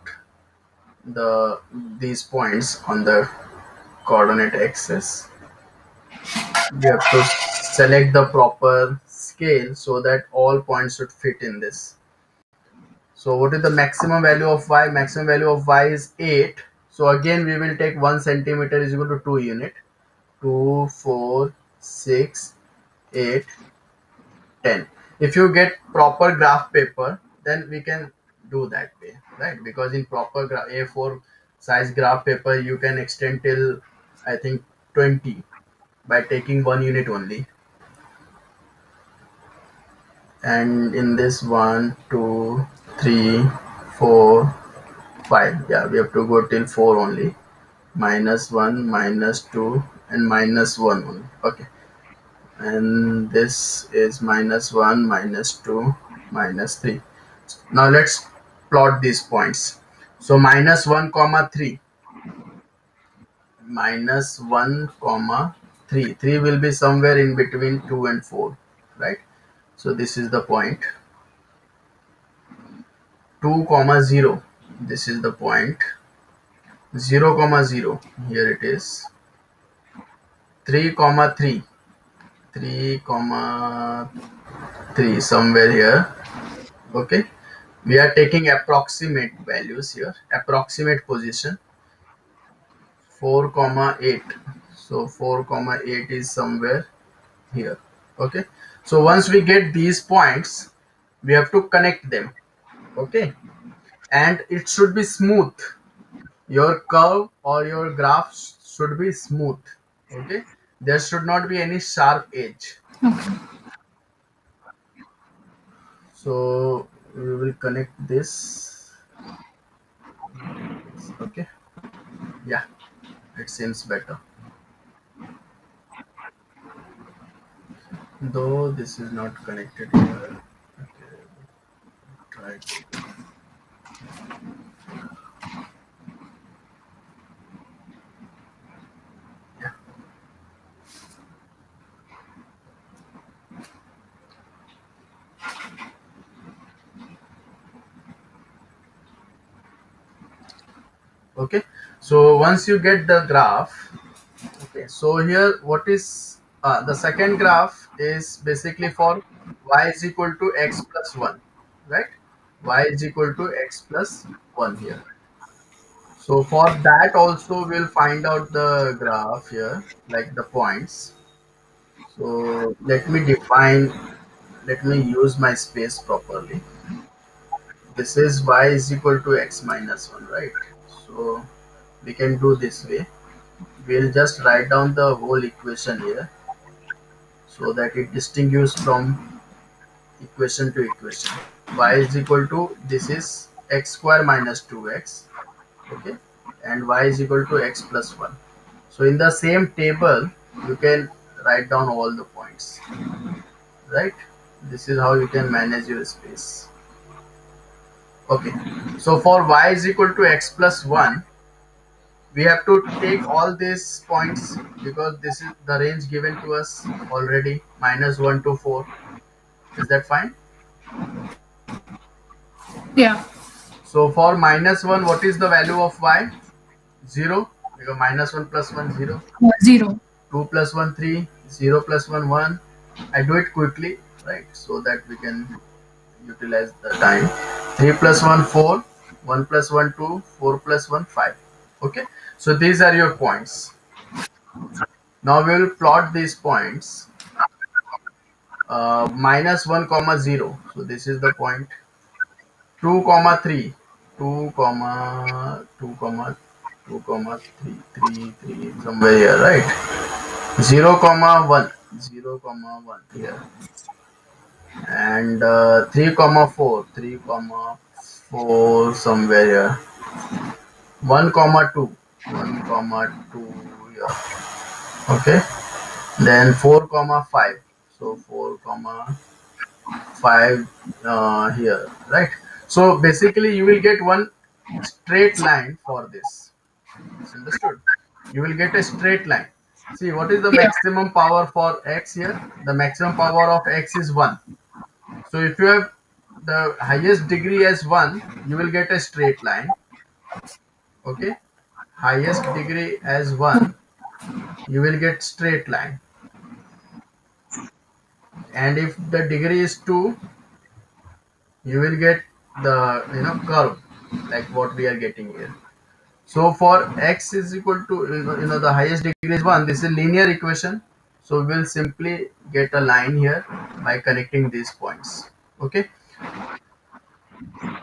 these points on the coordinate axis. We have to select the proper scale so that all points should fit in this. So what is the maximum value of y? Maximum value of y is 8. So again we will take 1 centimeter is equal to 2 unit. 2, 4, 6, 8, 10. If you get proper graph paper, then we can do that way, right? Because in proper A4 size graph paper, you can extend till I think 20 by taking 1 unit only. And in this 1, 2, 3, 4, 5, yeah, we have to go till 4 only. Minus 1, minus 2, and minus 1 only. Okay. And this is minus 1, minus 2, minus 3. Now let's plot these points. So minus 1 comma 3, minus 1 comma 3, 3 will be somewhere in between 2 and 4, right? So this is the point. 2 comma 0, this is the point. 0 comma 0, here it is. 3 comma 3, 3 comma 3, somewhere here. Okay, we are taking approximate values here, approximate position. 4 comma 8, so 4 comma 8 is somewhere here. Okay, so once we get these points, we have to connect them. Okay, and it should be smooth. Your curve or your graph should be smooth. Okay, there should not be any sharp edge. Okay. So we will connect this. Okay, yeah, it seems better, though this is not connected here. Okay, try to. Yeah. Okay, so once you get the graph, okay, so here what is the second graph is basically for y is equal to x plus 1, right? Y is equal to x plus 1 here. So for that also we'll find out the graph here, like the points. So let me use my space properly. This is y is equal to x minus 1, right? So we can do this way. We'll just write down the whole equation here so that it distinguishes from equation to equation. Y is equal to, this is x square minus 2x, okay, and y is equal to x plus 1. So in the same table you can write down all the points, right? This is how you can manage your space. Okay. So for y is equal to x plus 1, we have to take all these points because this is the range given to us already, -1 to 4. Is that fine? Yeah. So for -1, what is the value of y? 0, because -1 plus 1 0. 0. 2 plus 1 3, 0 plus 1 1. I do it quickly, right, so that we can utilize the time. 3 plus 1 4, 1 plus 1 2, 4 plus 1 5. Okay, so these are your points. Now we will plot these points. -1 comma 0, so this is the point. 2 comma 3, 2 comma 2 comma 2 comma 3, 3 3 somewhere here, right? 0 comma 1, 0 comma 1 here, and 3 comma 4, 3 comma 4 somewhere here, 1 comma 2, 1 comma 2 here. Okay, then 4 comma 5, so 4 comma 5 here, right? So basically you will get one straight line for this. It's understood? You will get a straight line. See, what is the Yeah. maximum power for x here? The maximum power of x is 1. So if you have the highest degree as 1, you will get a straight line. Okay, highest degree as 1, you will get straight line. And if the degree is 2, you will get the curve like what we are getting here. So for x is equal to the highest degree is 1, this is linear equation. So we will simply get a line here by connecting these points. Okay,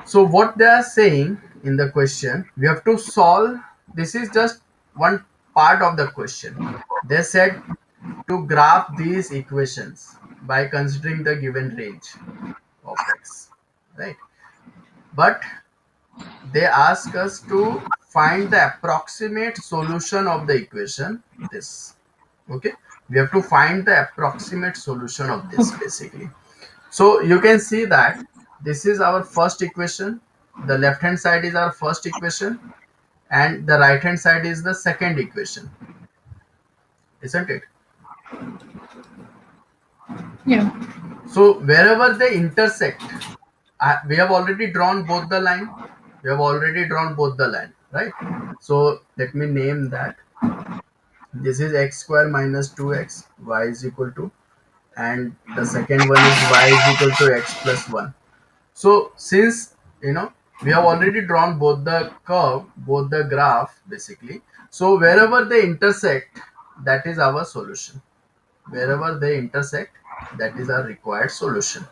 so what they are saying in the question, we have to solve. This is just one part of the question. They said to graph these equations by considering the given range of x, right? But they ask us to find the approximate solution of the equation this. Okay, we have to find the approximate solution of this basically. So you can see that this is our first equation, the left hand side is our first equation, and the right hand side is the second equation, isn't it? Yeah. So wherever they intersect, we have already drawn both the line. We have already drawn both the line, right? So let me name that. This is x square minus 2x, y is equal to, and the second one is y is equal to x plus 1. So since we have already drawn both the curve, both the graph basically. So wherever they intersect, that is our solution. Wherever they intersect, that is our required solution.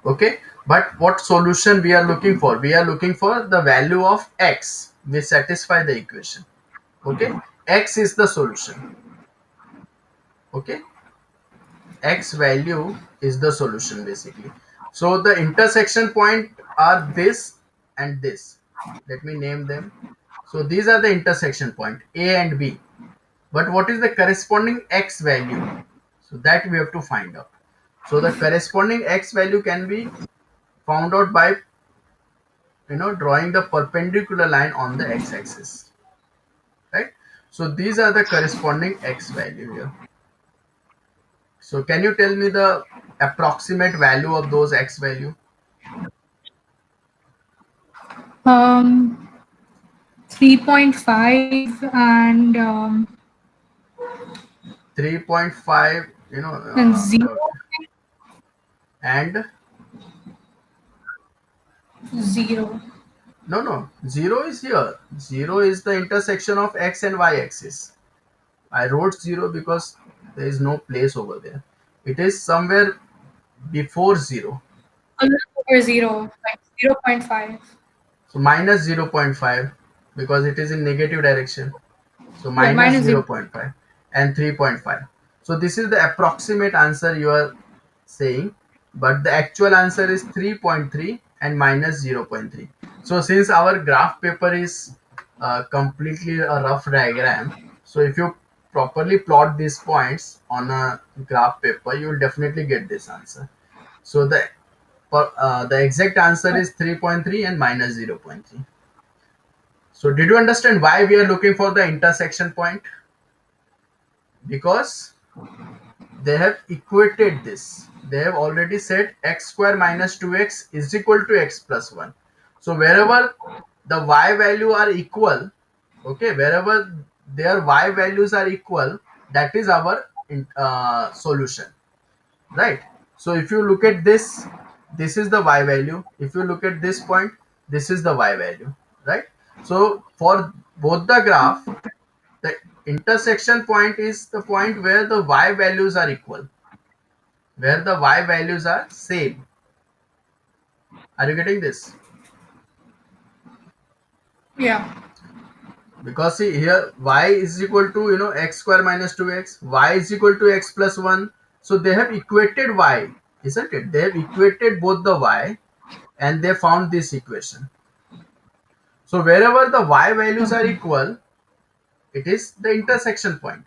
Okay, but what solution we are looking for? We are looking for the value of x which satisfy the equation. Okay, x is the solution. Okay, x value is the solution basically. So the intersection point are this and this. Let me name them. So these are the intersection point A and B. But what is the corresponding x value? So that we have to find out. So the corresponding x value can be found out by drawing the perpendicular line on the x-axis, right? So these are the corresponding x value here. So can you tell me the approximate value of those x value? 3.5 and 3.5, and 0. okay. And 0. no, 0 is here. 0 is the intersection of x and y axis. I wrote 0 because there is no place over there. It is somewhere before 0. A little over 0, like 0.5. So minus 0.5 because it is in negative direction. So Yeah, minus minus 0. 0.5 and 3.5. So this is the approximate answer you are saying, but the actual answer is 3.3 and minus 0.3. So since our graph paper is completely a rough diagram, so if you properly plot these points on a graph paper, you will definitely get this answer. So the the exact answer is 3.3 and minus 0.3. So did you understand why we are looking for the intersection point? Because they have equated this. They have already said x square minus 2x is equal to x plus 1. So wherever the y value are equal, okay, wherever their y values are equal, that is our solution, right? So if you look at this, this is the y value. If you look at this point, this is the y value, right? So for both the graph, the intersection point is the point where the y values are equal, where the y values are same. Are you getting this? Yeah. Because see here, y is equal to, x square minus 2x, y is equal to x plus 1. So they have equated y, isn't it? They have equated both the y and they found this equation. So wherever the y values are equal, it is the intersection point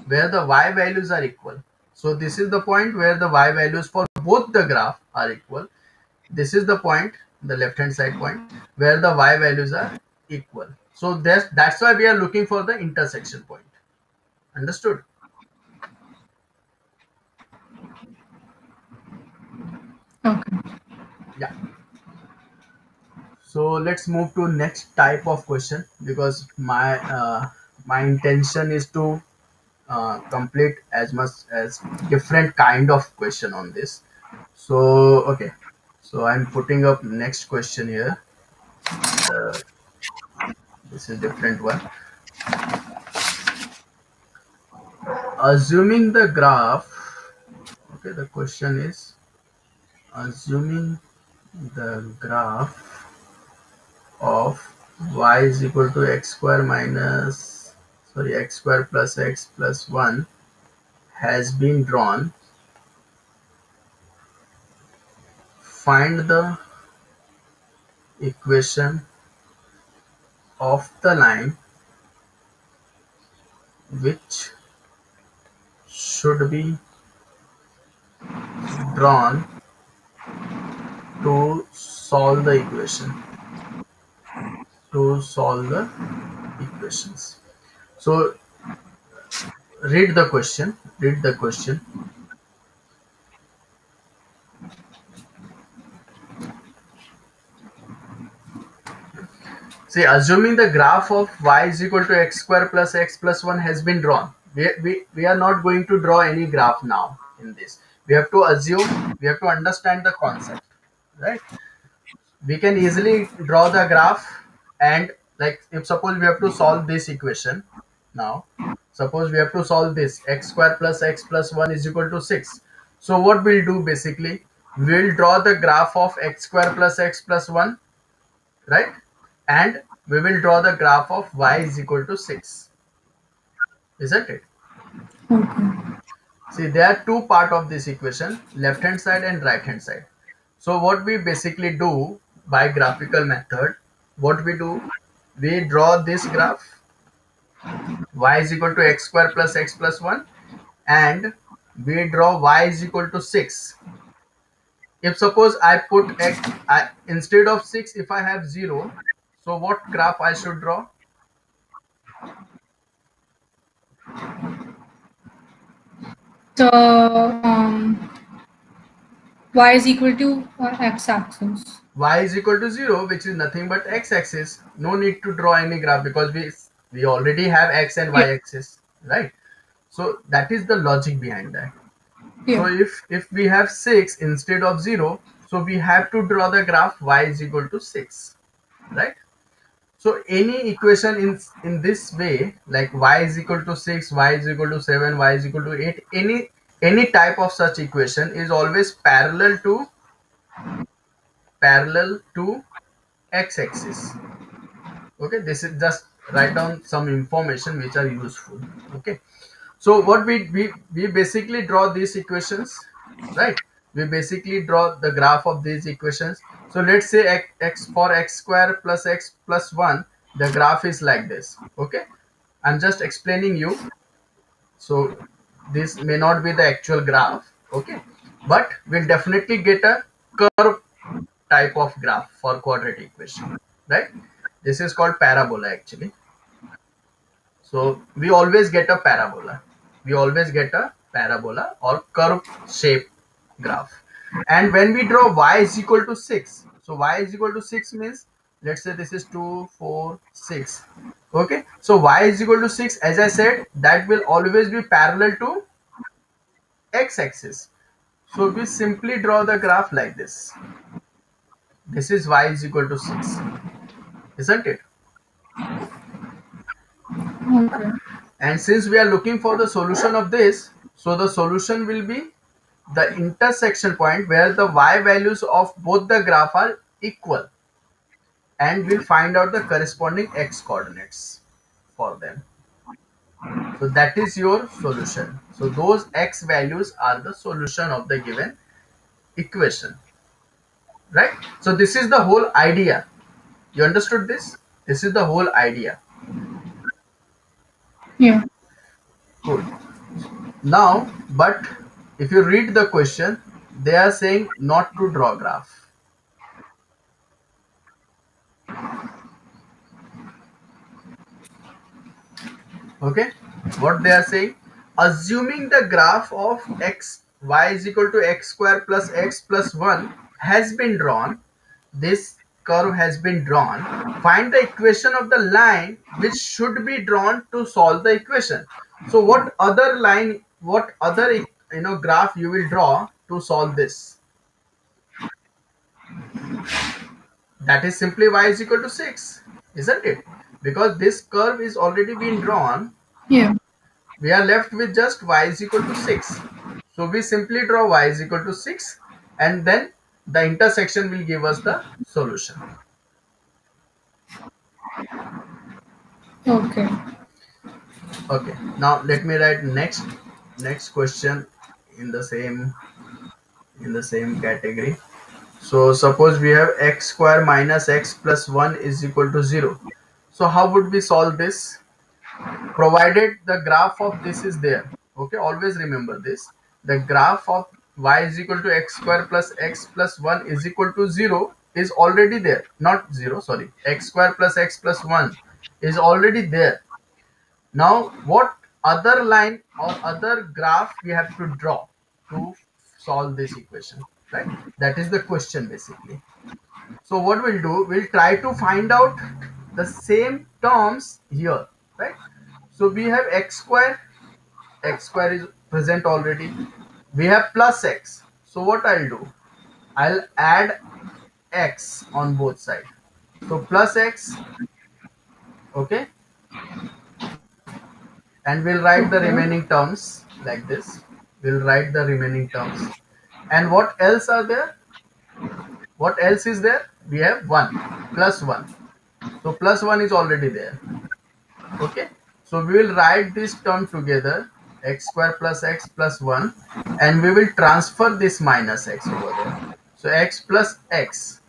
where the y values are equal. So this is the point where the y values for both the graph are equal. This is the point, the left hand side point, where the y values are equal. So that's why we are looking for the intersection point. Understood? Okay. Yeah. So let's move to next type of question, because my intention is to complete as much as different kind of question on this. So okay, so I'm putting up next question here. uh, this is different one. Assuming the graph, okay, the question is assuming the graph of y is equal to x square minus, sorry, x square plus x plus 1 has been drawn, find the equation of the line which should be drawn to solve the equation, to solve the equations. So read the question. See, assuming the graph of y is equal to x square plus x plus 1 has been drawn. We are not going to draw any graph now in this. We have to assume, we have to understand the concept, right? We can easily draw the graph, and like if suppose we have to solve this equation now, suppose we have to solve this x square plus x plus 1 is equal to 6. So what we'll do basically, we'll draw the graph of x square plus x plus 1, right? And we will draw the graph of y is equal to 6, isn't it? Okay. See, there are two part of this equation, left hand side and right hand side. So what we basically do by graphical method, what we do, we draw this graph y is equal to x square plus x plus 1, and we draw y is equal to 6. If suppose I put instead of 6, if I have 0, so what graph I should draw? So y is equal to x-axis. Y is equal to 0, which is nothing but x-axis. No need to draw any graph because we already have x and Yeah. y-axis, right? So that is the logic behind that. So Yeah. if we have 6 instead of 0, so we have to draw the graph y is equal to 6, right? So any equation in this way, like y is equal to 6, y is equal to 7, y is equal to 8, any type of such equation is always parallel to x-axis. Okay, this is just write down some information which are useful. Okay, so what we basically draw these equations, right? We basically draw the graph of these equations. So let's say x for x square plus x plus 1, the graph is like this. Okay, I'm just explaining you, so this may not be the actual graph, okay, but we'll definitely get a curve type of graph for quadratic equation, right? This is called parabola actually. So we always get a parabola. We always get a parabola or curve shape graph. And when we draw y is equal to 6, so y is equal to 6 means, let's say this is 2, 4, 6. Okay, so y is equal to 6, as I said, that will always be parallel to x-axis. So we simply draw the graph like this. This is y is equal to 6, isn't it? Okay. And since we are looking for the solution of this, so the solution will be the intersection point where the y values of both the graph are equal, and we'll find out the corresponding x coordinates for them. So that is your solution. So those x values are the solution of the given equation, right? So this is the whole idea. You understood this? This is the whole idea. Yeah. Cool. Now, but if you read the question, they are saying not to draw graph. Okay, what they are saying, assuming the graph of x y is equal to x square plus x plus 1 has been drawn, this curve has been drawn, find the equation of the line which should be drawn to solve the equation. So what other line, what other graph you will draw to solve this? That is simply y is equal to 6, isn't it? Because this curve is already been drawn, Yeah. we are left with just y is equal to 6. So we simply draw y is equal to 6, and then the intersection will give us the solution. Okay. Okay, now let me write next question in the same category. So suppose we have x square minus x plus 1 is equal to 0. So how would we solve this? Provided the graph of this is there. Okay, always remember this. The graph of y is equal to x square plus x plus 1 is equal to 0 is already there. Not 0, sorry. X square plus x plus 1 is already there. Now, what other line or other graph we have to draw to solve this equation, right? That is the question basically. So what we'll do, we'll try to find out the same terms here, right? So we have x square is present already. We have plus x. So what I'll do, I'll add x on both sides. So plus x, okay? And we'll write the Okay. remaining terms like this. We'll write the remaining terms. And what else are there? What else is there? We have 1 plus 1. So plus 1 is already there. Okay. So we will write this term together, x square plus x plus 1, and we will transfer this minus x over there. So x plus x.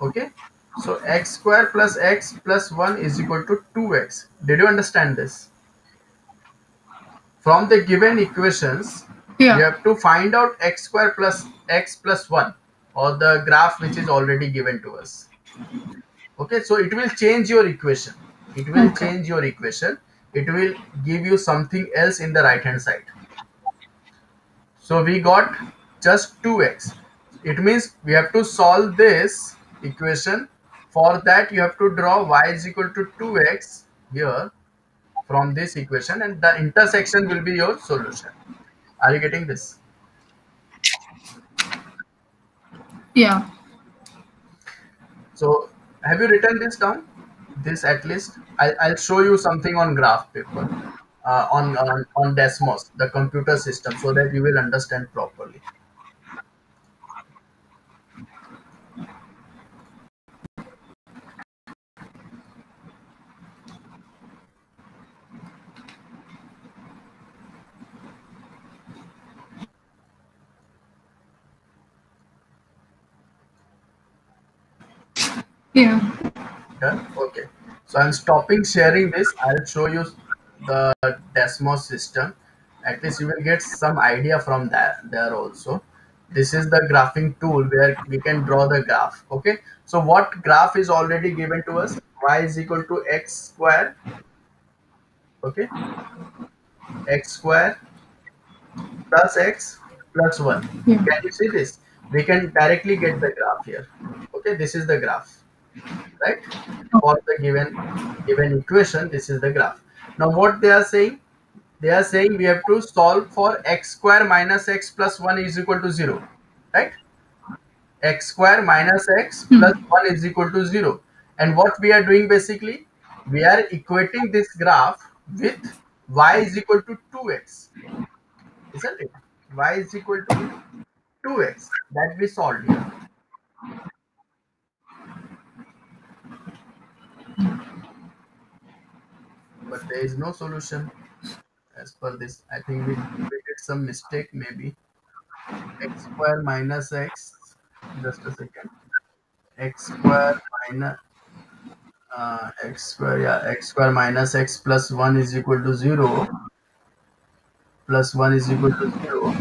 Okay. So x square plus x plus 1 is equal to 2x. Did you understand this? From the given equations, Yeah. you have to find out x square plus x plus 1, or the graph which is already given to us. Okay, so it will change your equation. It will Okay. change your equation. It will give you something else in the right hand side. So we got just 2x. It means we have to solve this equation. For that, you have to draw y is equal to 2x here from this equation, and the intersection will be your solution. Are you getting this? Yeah. So have you written this down? This at least. I'll show you something on graph paper, on Desmos, the computer system, so that you will understand properly. Yeah. Done? Okay. So I'm stopping sharing this. I'll show you the Desmos system. At least you will get some idea from that there also. This is the graphing tool where we can draw the graph. Okay, so what graph is already given to us? Y is equal to x square. Okay, x square plus x plus 1. Yeah. Can you see this? We can directly get the graph here. Okay, this is the graph, right? For the given equation, this is the graph. Now what they are saying? They are saying we have to solve for x square minus x plus 1 is equal to 0, right? X square minus x plus Hmm. 1 is equal to 0. And what we are doing basically, we are equating this graph with y is equal to 2x, isn't it? Y is equal to 2x that we solved here. But there is no solution as per this. I think we did some mistake maybe. X square minus x, just a second. X square minus x square, yeah, x square minus x plus 1 is equal to 0, plus 1 is equal to 0.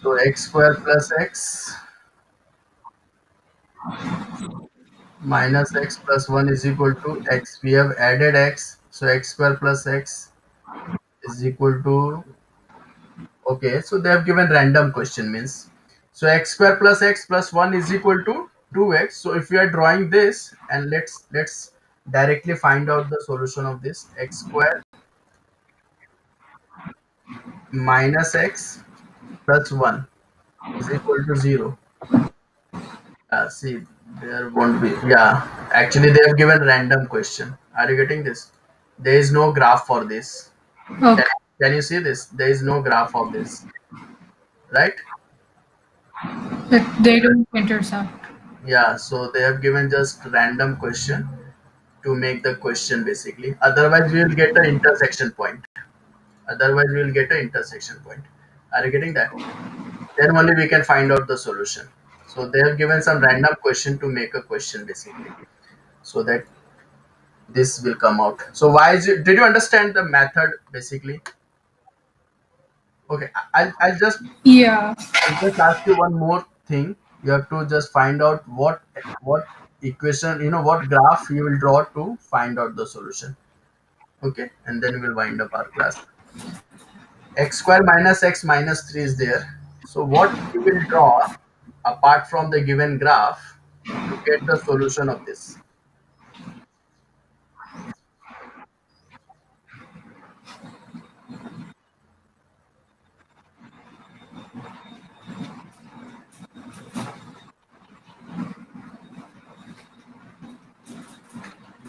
So x square plus x minus x plus 1 is equal to x. We have added x, so x square plus x is equal to, okay, so they have given random question means. So x square plus 1 is equal to 2x. So if we are drawing this, and let's directly find out the solution of this. X square minus x plus 1 is equal to 0. See, there won't be. Yeah, actually, they have given random question. Are you getting this? There is no graph for this. Can, Okay. can you see this? There is no graph of this, right? But they don't intersect. Yeah, so they have given just random question to make the question basically. Otherwise, we will get an intersection point. Otherwise, we will get an intersection point. Are you getting that? Then only we can find out the solution. So they have given some random question to make a question basically, so that this will come out. So why is it? Did you understand the method basically? Okay, Yeah. I'll just ask you one more thing. You have to just find out what equation, what graph you will draw to find out the solution. Okay, and then we'll wind up our class. X square minus x minus 3 is there. So what you will draw apart from the given graph to get the solution of this?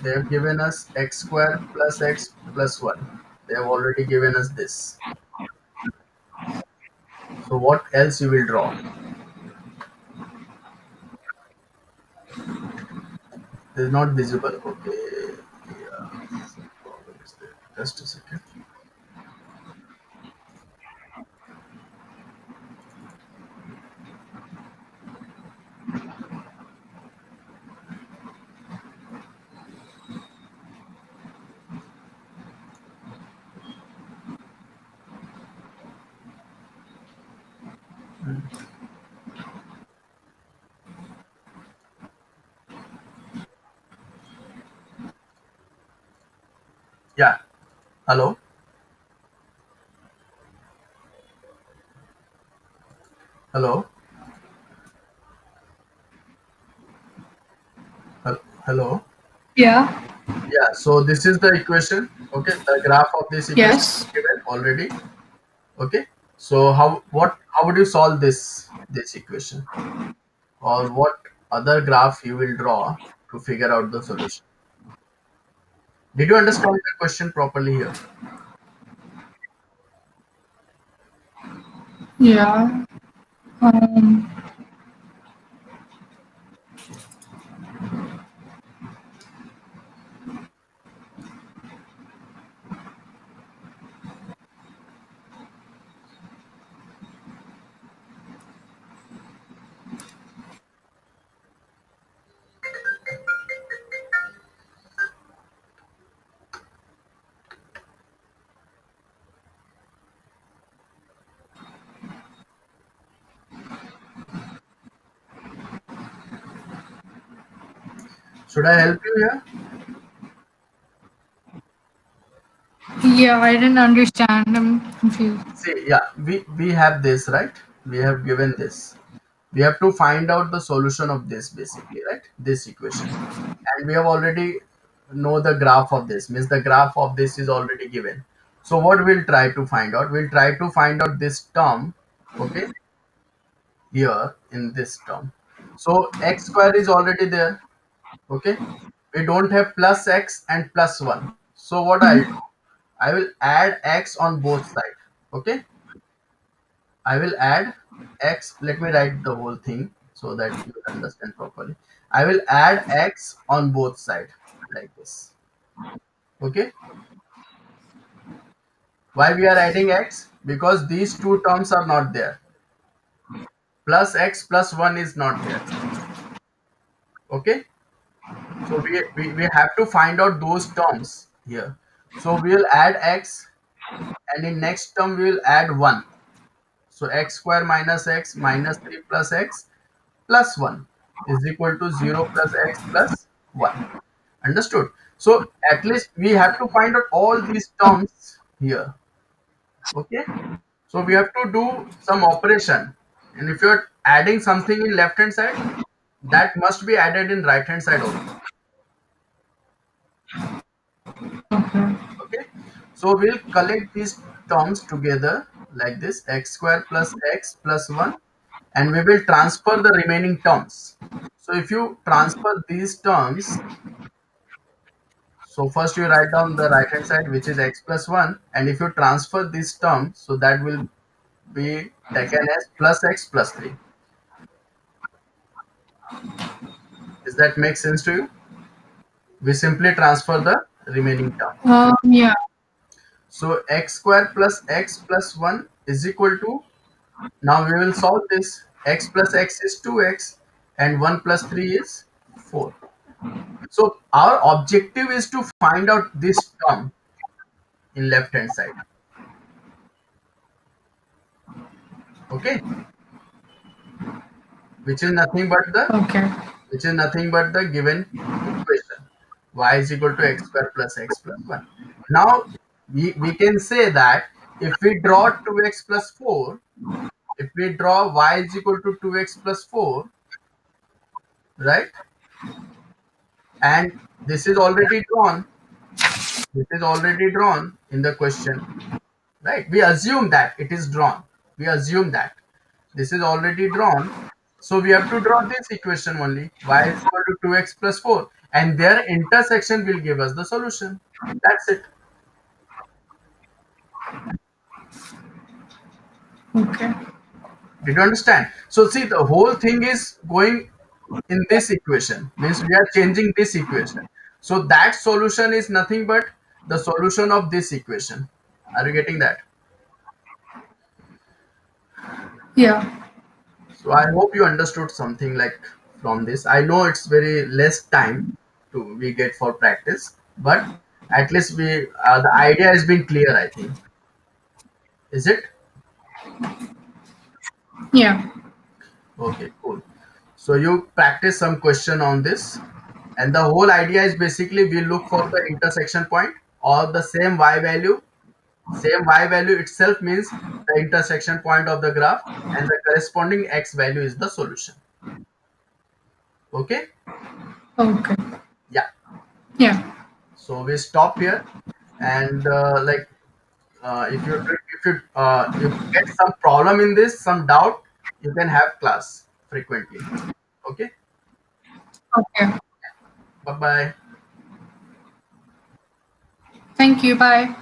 They have given us x square plus x plus 1. They have already given us this. So what else you will draw? It is not visible. Okay. Yeah. Some problem is there. Just a second. Hmm. Yeah. Hello. Hello. Hello. Yeah. Yeah. So this is the equation. Okay. The graph of this equation Yes. is given already. Okay. So how would you solve this equation, or what other graph you will draw to figure out the solution? Did you understand the question properly here? Yeah. Um. Should I help you here? Yeah, I didn't understand. I'm confused. See, yeah, we have this, right? We have given this. We have to find out the solution of this basically, right? This equation. And we have already know the graph of this, means the graph of this is already given. So what we'll try to find out? We'll try to find out this term, okay, here in this term. So x square is already there, okay. We don't have plus x and plus 1. So what I'll do? I will add x on both sides, okay. I will add x. Let me write the whole thing so that you will understand properly. I will add x on both sides like this. Okay. Why we are adding x? Because these two terms are not there. Plus x plus 1 is not there. Okay. So we have to find out those terms here. So we will add x, and in next term we will add 1. So x square minus x minus 3 plus x plus 1 is equal to 0 plus x plus 1. Understood? So at least we have to find out all these terms here. Okay. So we have to do some operation. And if you're adding something in left hand side, that must be added in right hand side also. Okay. Okay. So we'll collect these terms together like this, x square plus x plus 1, and we will transfer the remaining terms. So if you transfer these terms, so first you write down the right hand side, which is x plus 1, and if you transfer this term, so that will be taken as plus x plus 3. Does that make sense to you? We simply transfer the remaining term. Yeah. So x square plus x plus 1 is equal to, now we will solve this. X plus x is 2x and 1 plus 3 is 4. So our objective is to find out this term in left hand side. Okay, which is nothing but the given equation, y is equal to x square plus x plus 1. Now we can say that if we draw 2x plus 4, if we draw y is equal to 2x plus 4, right, and this is already drawn, in the question, right? We assume that it is drawn. We assume that this is already drawn. So we have to draw this equation only. Y is equal to 2x plus 4. And their intersection will give us the solution. That's it. Okay. Did you understand? So see, the whole thing is going in this equation. Means we are changing this equation. So that solution is nothing but the solution of this equation. Are you getting that? Yeah. So I hope you understood something like from this. I know it's very less time to we get for practice, but at least we the idea has been clear. I think, is it? Yeah. Okay, cool. So you practice some question on this, and the whole idea is basically we look for the intersection point or the same y value. Same y value itself means the intersection point of the graph, and the corresponding x value is the solution. Okay. Okay. Yeah. Yeah. So we stop here, and if you get some problem in this, some doubt, you can have class frequently. Okay. Okay. Bye bye. Thank you. Bye.